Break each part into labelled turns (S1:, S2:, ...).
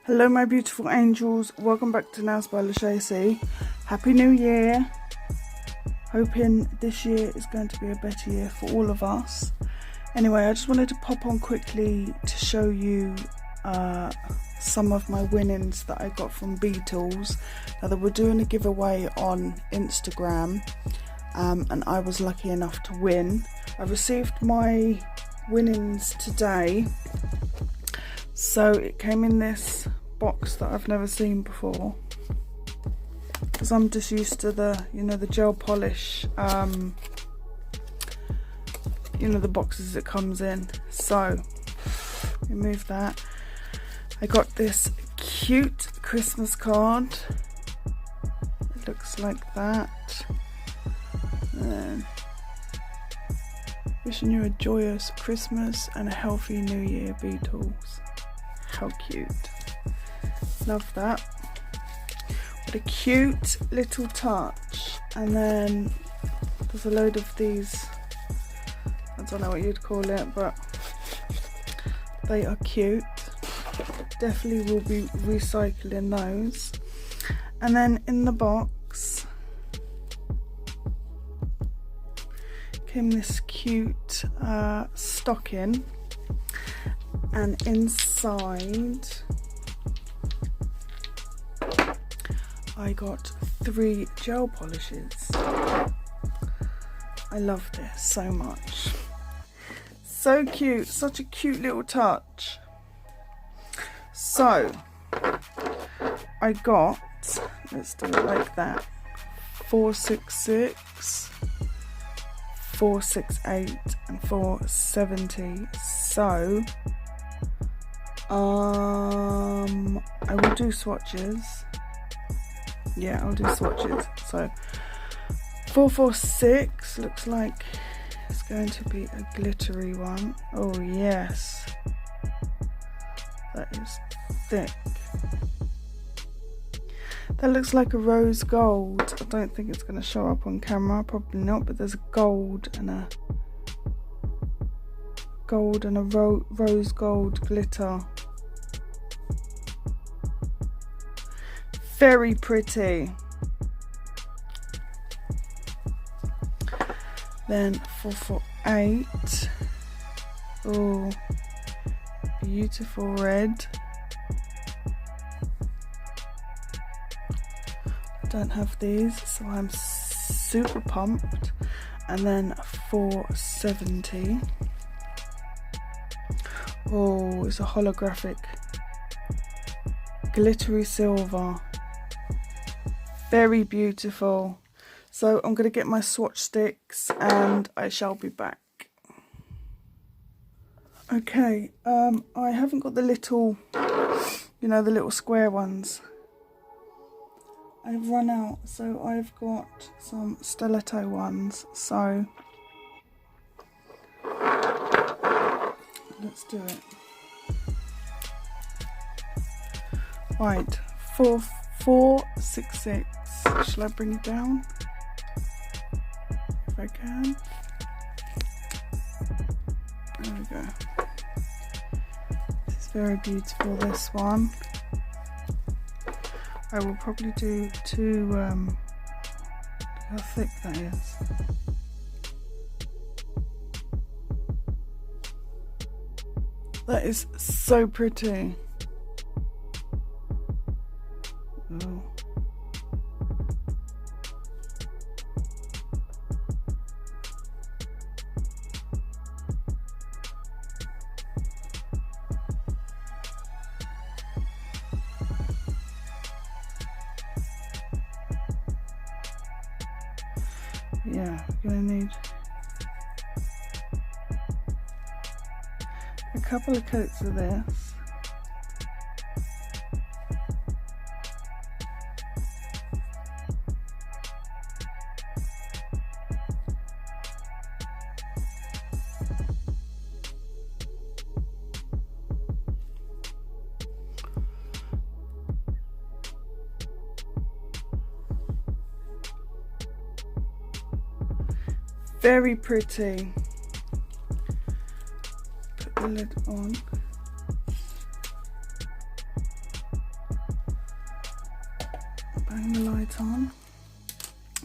S1: Hello my beautiful angels, welcome back to Nails by LJOLUSESI. Happy New Year. Hoping this year is going to be a better year for all of us. Anyway, I just wanted to pop on quickly to show you some of my winnings that I got from Beetles. Now they were doing a giveaway on Instagram and I was lucky enough to win. I received my winnings today. So it came in this box that I've never seen before, because I'm just used to the, the gel polish, the boxes it comes in. So remove that. I got this cute Christmas card. It looks like that. And wishing you a joyous Christmas and a healthy New Year, Beetles. How cute. Love that. What a cute little touch. And then there's a load of these, I don't know what you'd call it, but they are cute. Definitely will be recycling those. And then in the box came this cute stocking. And inside I got 3 gel polishes. I love this so much. So cute, such a cute little touch. So I got, let's do it like that, 466, 468 and 470. So I will do swatches. Yeah, I'll do swatches. So 446 looks like it's going to be a glittery one. Oh yes, that is thick. That looks like a rose gold. I don't think it's going to show up on camera, probably not, but there's a gold and a rose gold glitter. Very pretty. Then 448. Oh, beautiful red. I don't have these, so I'm super pumped. And then 470. Oh, it's a holographic glittery silver. Very beautiful. So I'm going to get my swatch sticks and I shall be back. Okay, I haven't got the little, the little square ones. I've run out, so I've got some stiletto ones. So let's do it. Right, 466. Shall I bring it down? If I can. There we go. This is very beautiful, this one. I will probably do 2, look how thick that is. That is so pretty. Oh. Yeah, we're gonna need a couple of coats of this. Very pretty. Put the lid on. bang the light on.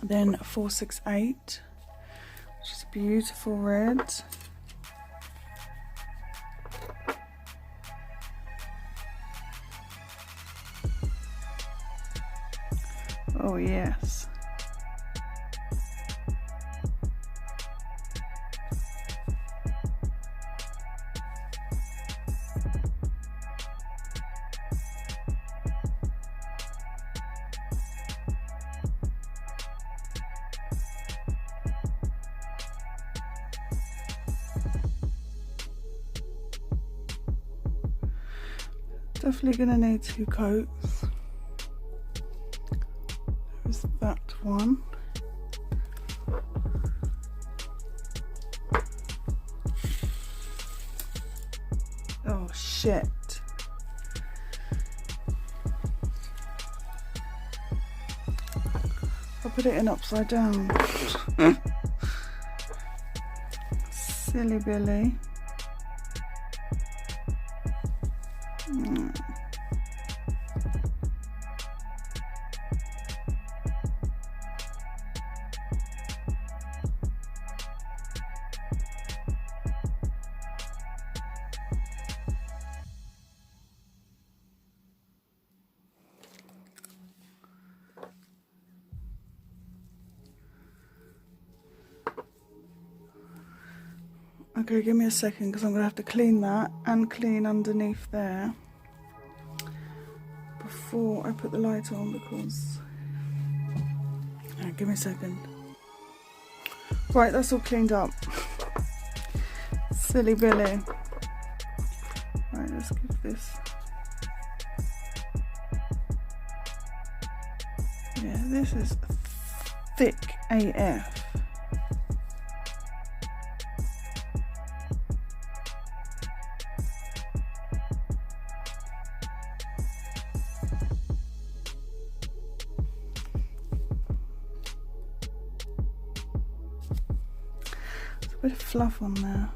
S1: Then 468, which is a beautiful red. Oh yes. Definitely gonna need 2 coats. There's that one. Oh shit. I put it in upside down. Silly Billy. Okay, give me a second because I'm going to have to clean that and clean underneath there before I put the light on because... give me a second. Right, that's all cleaned up. Silly Billy. Right, let's give this... Yeah, this is thick AF. A bit of fluff on there.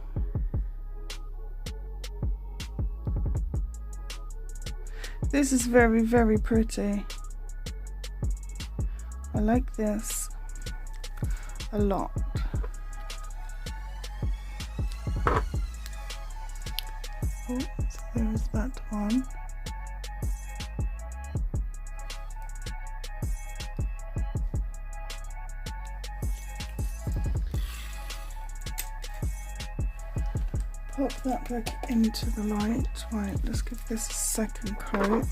S1: This is very, very pretty. I like this a lot. Oh, so there's that one. Pop that back into the light. Right, let's give this a second coat.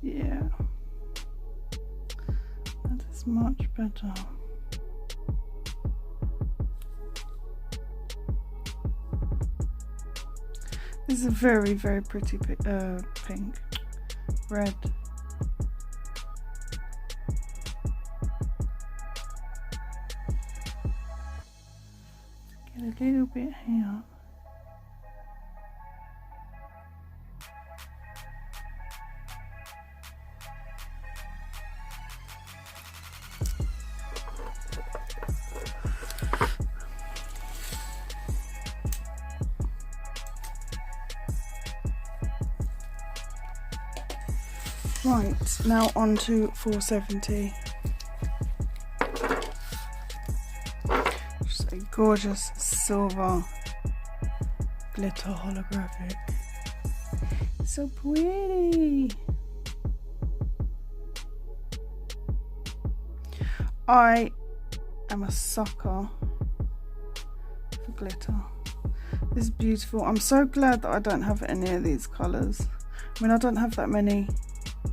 S1: Yeah, that is much better. This is a very, very pretty pink, red. Get a little bit here. Right, now on to 470. Just a gorgeous silver glitter holographic. So pretty. I am a sucker for glitter. This is beautiful. I'm so glad that I don't have any of these colours. I mean, I don't have that many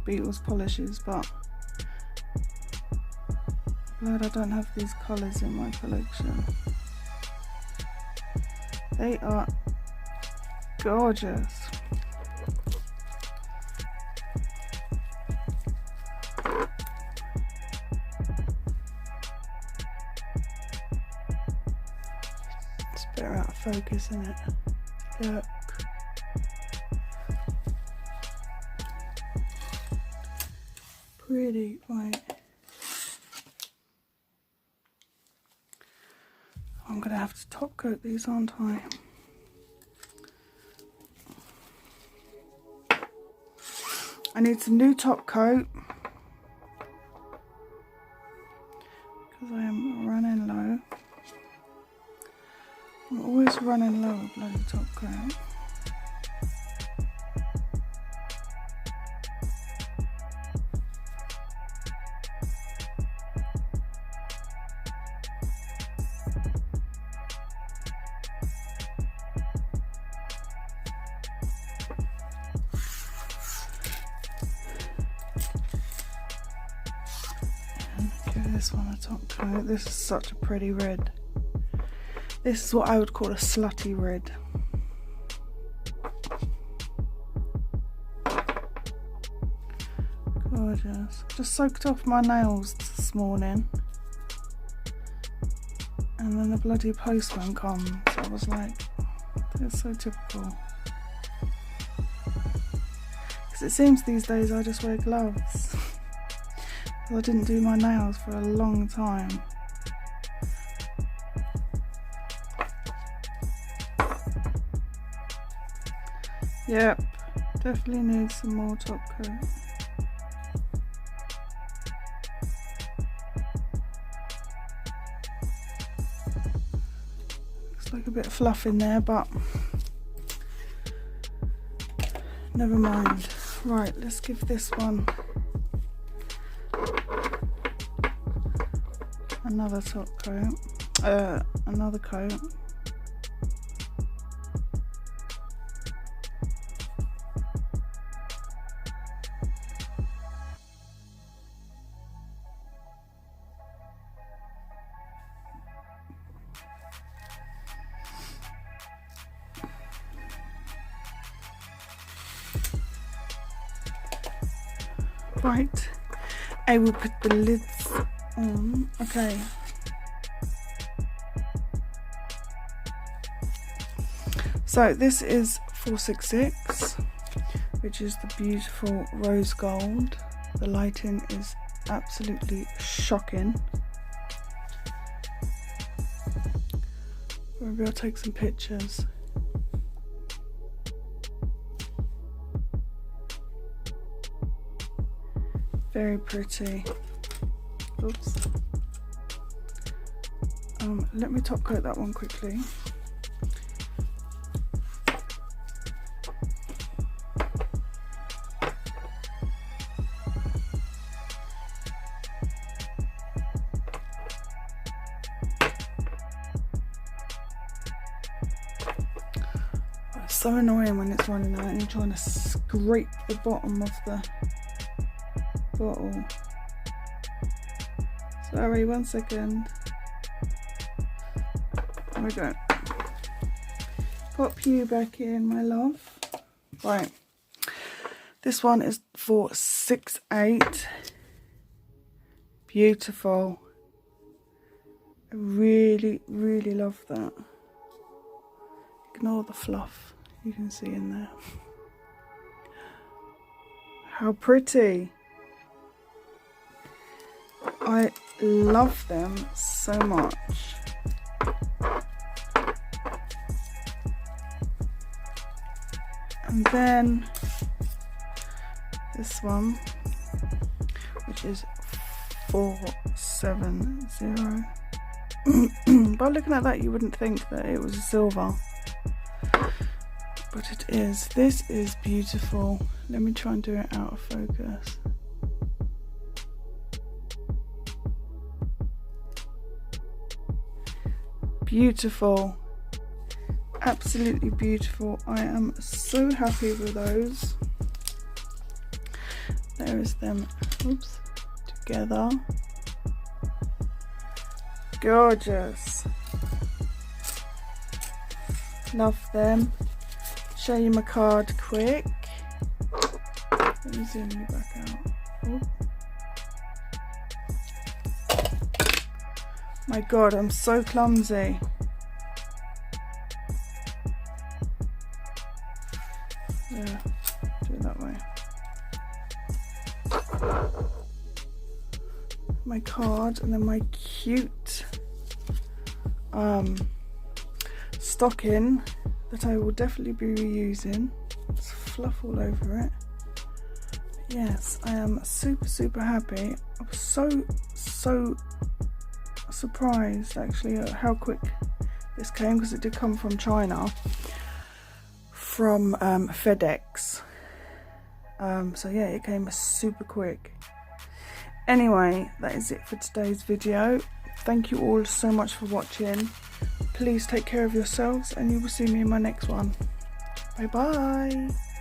S1: Beetles polishes, but I'm glad I don't have these colours in my collection. They are gorgeous. It's a bit out of focus, isn't it? Look. Pretty, right. I'm gonna have to top coat these, aren't I? I need some new top coat because I am running low. I'm always running low with bloody top coat. Give this one a top coat. This is such a pretty red. This is what I would call a slutty red. Gorgeous. Just soaked off my nails this morning. And then the bloody postman comes. I was like, that's so typical. Because it seems these days I just wear gloves. I didn't do my nails for a long time. Yep, definitely need some more top coat. Looks like a bit of fluff in there, but never mind. Right, let's give this one another top coat, another coat. Right, I will put the lids on. Okay. So this is 466, which is the beautiful rose gold. The lighting is absolutely shocking. Maybe I'll take some pictures. Very pretty. Oops. Let me top coat that one quickly. It's so annoying when it's running out and you're trying to scrape the bottom of the bottle. Sorry, 1 second. There we go. Pop you back in, my love. Right. This one is 468. Beautiful. I really, really love that. Ignore the fluff you can see in there. How pretty. I love them so much. And then this one, which is 470. By looking at that, you wouldn't think that it was a silver, but it is. This is beautiful. Let me try and do it out of focus. Beautiful, absolutely beautiful. I am so happy with those. There is them, oops, together. Gorgeous. Love them. Show you my card quick. Let me zoom you back out. Oh. My God, I'm so clumsy. Yeah, do it that way. My card, and then my cute stocking that I will definitely be reusing. There's fluff all over it. But yes, I am super happy. I was so surprised actually at how quick this came, because it did come from China, from FedEx. So yeah, it came super quick. Anyway, that is it for today's video. Thank you all so much for watching. Please take care of yourselves, and you will see me in my next one. Bye bye.